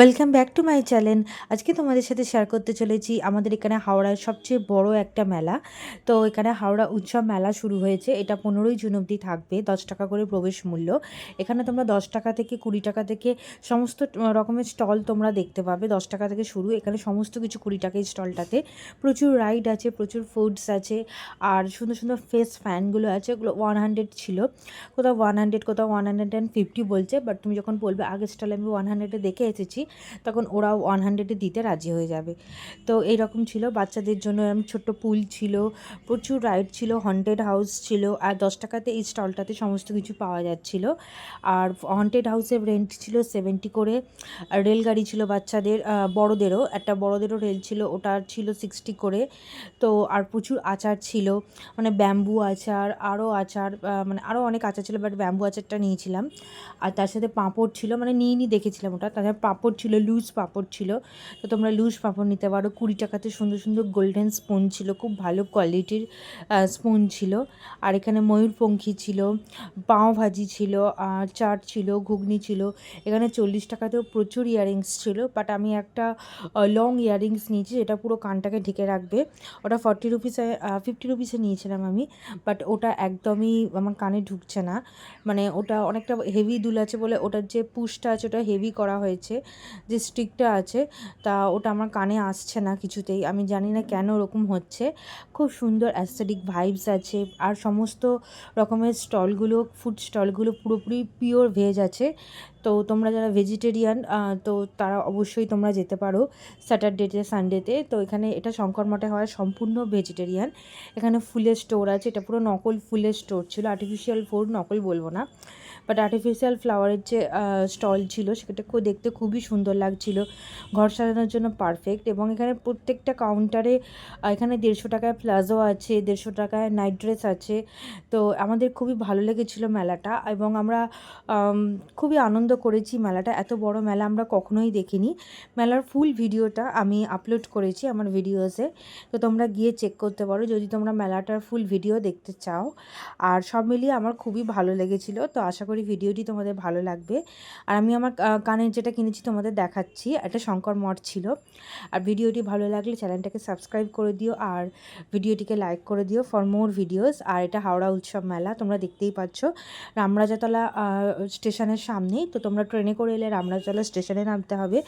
Welcome back to my channel. আজকে তোমাদের সাথে শেয়ার করতে চলেছি আমাদের এখানে হাওড়ার সবচেয়ে বড় একটা মেলা। তো এখানে হাওড়া উৎসব মেলা শুরু হয়েছে। এটা 15ই জুন অবধি থাকবে। 10 টাকা করে প্রবেশ মূল্য। এখানে তোমরা 10 টাকা থেকে 20 টাকা থেকে সমস্ত রকমের স্টল তোমরা দেখতে পাবে। 10 টাকা থেকে শুরু। এখানে সমস্ত কিছু 20 টাকা স্টলটাতে। প্রচুর রাইড আছে, প্রচুর ফুডস আছে, আর সুন্দর সুন্দর ফেস ফ্যানগুলো আছে। ওগুলো 100 ছিল, কোথাও 100, কোথাও 150 বলছে। বাট তুমি যখন বলবে আগের স্টলে আমি 100-এ দেখে এসেছি, তখন ওরাও 100-এ দিতে রাজি হয়ে যাবে। তো এইরকম ছিল। বাচ্চাদের জন্য এরকম ছোট্ট পুল ছিল, প্রচুর রাইড ছিল, হন্টেড হাউস ছিল। আর 10 টাকাতে এই স্টলটাতে সমস্ত কিছু পাওয়া যাচ্ছিল। আর হন্টেড হাউসের রেন্ট ছিল 70 করে। আর রেলগাড়ি ছিল বাচ্চাদের, বড়োদেরও একটা বড়োদেরও রেল ছিল, ওটা ছিল 60 করে। তো আর প্রচুর আচার ছিল, মানে ব্যাম্বু আচার, আরও আচার, মানে আরও অনেক আচার ছিল, বাট ব্যাম্বু আচারটা নিয়েছিলাম। আর তার সাথে পাঁপড় ছিল, মানে নিয়ে দেখেছিলাম ওটা। তাছাড়া পাঁপড় ছিল, লুজ পাঁপড় ছিল। তো তোমরা লুজ পাঁপড় নিতে পারো। 20 টাকাতে সুন্দর সুন্দর গোল্ডেন স্পুন ছিল, খুব ভালো কোয়ালিটির স্পুন ছিল। আর এখানে ময়ূরপঙ্খী ছিল, পাও ভাজি ছিল, আর চাট ছিল, ঘুগনি ছিল। এখানে 40 টাকাতেও প্রচুর ইয়াররিংস ছিল, বাট আমি একটা লং ইয়াররিংস নিয়েছি, যেটা পুরো কানটাকে ঢেকে রাখবে। ওটা 40 রুপিসে 50 রুপিসে নিয়েছিলাম আমি, বাট ওটা একদমই আমার কানে ঢুকছে না। মানে ওটা অনেকটা হেভি দুল আছে বলে ওটার যে পুশটা আছে ওটা হেভি করা হয়েছে, যে স্টিকটা আছে তা ওটা আমার কানে আসছে না কিছুতেই। আমি জানি না কেন ওরকম হচ্ছে। খুব সুন্দর অ্যাস্থেটিক ভাইবস আছে। আর সমস্ত রকমের স্টলগুলো, ফুড স্টলগুলো পুরোপুরি পিওর ভেজ আছে। তো তোমরা যারা ভেজিটেরিয়ান, তো তারা অবশ্যই তোমরা যেতে পারো স্যাটারডেতে সানডেতে। তো এখানে এটা শঙ্কর মঠে হয়, সম্পূর্ণ ভেজিটেরিয়ান। এখানে ফুলের স্টোর আছে, এটা পুরো নকল ফুলের স্টোর ছিল, আর্টিফিশিয়াল ফুল, নকল বলবো না, বাট আর্টিফিশিয়াল ফ্লাওয়ারের যে স্টল ছিল সেটা দেখতে খুবই সুন্দর লাগছিল, ঘর সাজানোর জন্য পারফেক্ট। এবং এখানে প্রত্যেকটা কাউন্টারে এখানে 150 টাকায় প্লাজো আছে, 150 টাকায় নাইট ড্রেস আছে। তো আমাদের খুবই ভালো লেগেছিলো মেলাটা, এবং আমরা খুবই আনন্দ করেছি। মেলাটা এত বড় মেলা আমরা কখনোই দেখিনি। মেলার ফুল ভিডিওটা আমি আপলোড করেছি আমার ভিডিওসে, তো তোমরা গিয়ে চেক করতে পারো যদি তোমরা মেলাটার ফুল ভিডিও দেখতে চাও। আর সব মিলিয়ে আমার খুবই ভালো লেগেছিলো। তো আশা করি ভিডিওটি তোমাদের ভালো লাগবে। আর আমি আমার কানের যেটা কিনেছি তোমাদের দেখাচ্ছি, এটা শঙ্কর মঠ ছিল। আর ভিডিওটি ভালো লাগলে চ্যানেলটাকে সাবস্ক্রাইব করে দিও, আর ভিডিওটিকে লাইক করে দিও ফর মোর ভিডিওস। আর এটা হাওড়া উৎসব মেলা, তোমরা দেখতেই পাচ্ছ রামরাজাতলা স্টেশনের সামনেই। তো তোমরা ট্রেনে করে এলে রামরাজাতলা স্টেশনে নামতে হবে,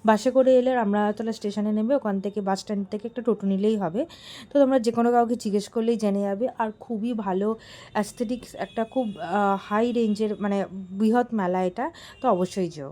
বাসে করে এলে রামরাজাতলা স্টেশনে নেমে ওখান থেকে বাস স্ট্যান্ড থেকে একটা টোটো নিলেই হবে। তো তোমরা যে কোনো কাউকে জিজ্ঞেস করলেই জেনে যাবে। আর খুবই ভালো অ্যাস্থেটিক্স, একটা খুব হাই রেঞ্জের, মানে বৃহৎ মেলা এটা। তো অবশ্যই যেও।